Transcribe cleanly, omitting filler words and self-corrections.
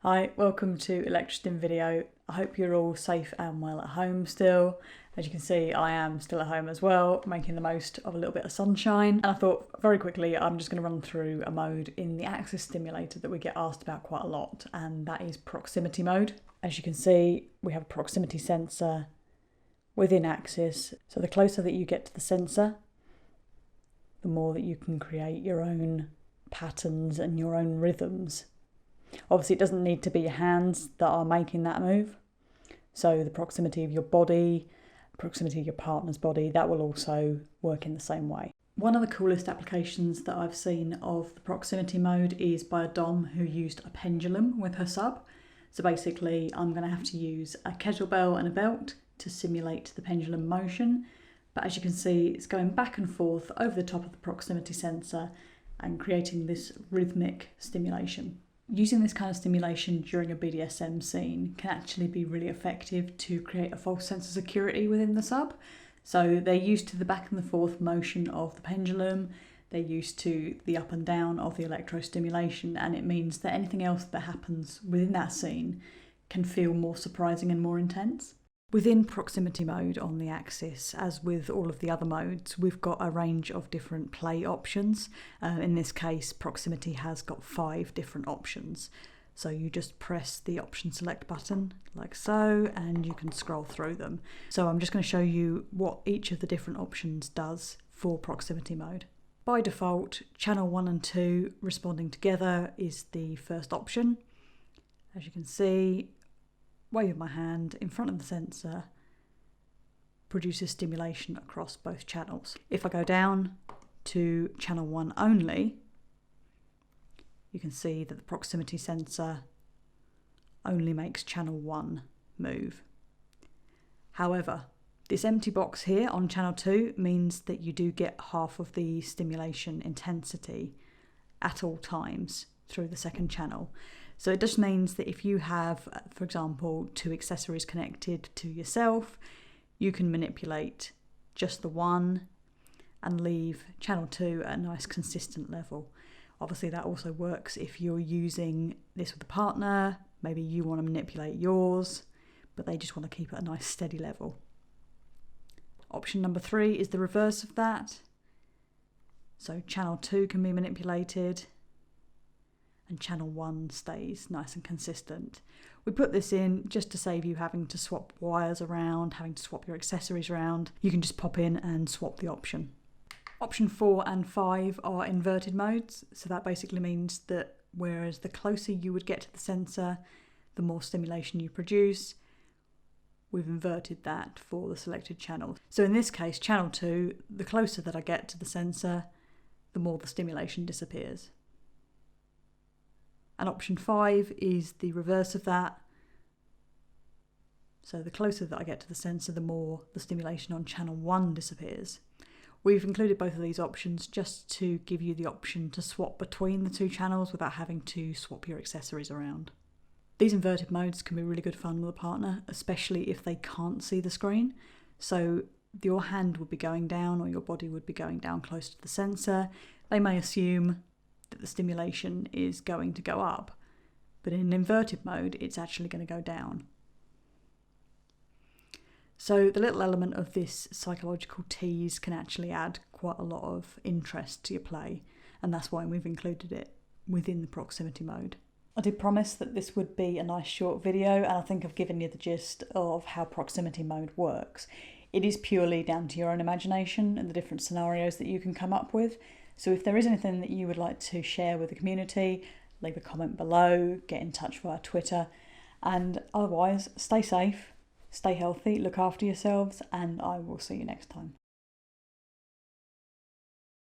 Hi, welcome to Electrostim video. I hope you're all safe and well at home still. As you can see, I am still at home as well, making the most of a little bit of sunshine. And I thought very quickly, I'm just going to run through a mode in the Axis stimulator that we get asked about quite a lot, and that is proximity mode. As you can see, we have a proximity sensor within Axis. So the closer that you get to the sensor, the more that you can create your own patterns and your own rhythms. Obviously, it doesn't need to be your hands that are making that move. So the proximity of your body, proximity of your partner's body, that will also work in the same way. One of the coolest applications that I've seen of the proximity mode is by a dom who used a pendulum with her sub. So basically, I'm going to have to use a kettlebell and a belt to simulate the pendulum motion. But as you can see, it's going back and forth over the top of the proximity sensor and creating this rhythmic stimulation. Using this kind of stimulation during a BDSM scene can actually be really effective to create a false sense of security within the sub. So they're used to the back and the forth motion of the pendulum, they're used to the up and down of the electrostimulation, and it means that anything else that happens within that scene can feel more surprising and more intense. Within proximity mode on the Axis, as with all of the other modes, we've got a range of different play options. In this case, proximity has got 5 different options. So you just press the option select button like so, and you can scroll through them. So I'm just going to show you what each of the different options does for proximity mode. By default, channel 1 and 2 responding together is the first option. As you can see, wave of my hand in front of the sensor produces stimulation across both channels. If I go down to channel 1 only, you can see that the proximity sensor only makes channel 1 move. However, this empty box here on channel 2 means that you do get half of the stimulation intensity at all times through the second channel. So it just means that if you have, for example, 2 accessories connected to yourself, you can manipulate just the one and leave channel 2 at a nice consistent level. Obviously that also works if you're using this with a partner, maybe you want to manipulate yours, but they just want to keep it at a nice steady level. Option number 3 is the reverse of that. So channel 2 can be manipulated, and channel 1 stays nice and consistent. We put this in just to save you having to swap wires around, having to swap your accessories around. You can just pop in and swap the option. Option 4 and 5 are inverted modes, so that basically means that whereas the closer you would get to the sensor, the more stimulation you produce, we've inverted that for the selected channel. So in this case, channel 2, the closer that I get to the sensor, the more the stimulation disappears. And option 5 is the reverse of that. So the closer that I get to the sensor, the more the stimulation on channel 1 disappears. We've included both of these options just to give you the option to swap between the 2 channels without having to swap your accessories around. These inverted modes can be really good fun with a partner, especially if they can't see the screen. So your hand would be going down or your body would be going down close to the sensor. They may assume that the stimulation is going to go up, but in inverted mode it's actually going to go down. So the little element of this psychological tease can actually add quite a lot of interest to your play, and that's why we've included it within the proximity mode. I did promise that this would be a nice short video, and I think I've given you the gist of how proximity mode works. It is purely down to your own imagination and the different scenarios that you can come up with. So if there is anything that you would like to share with the community, leave a comment below, get in touch via Twitter, and otherwise stay safe, stay healthy, look after yourselves, and I will see you next time.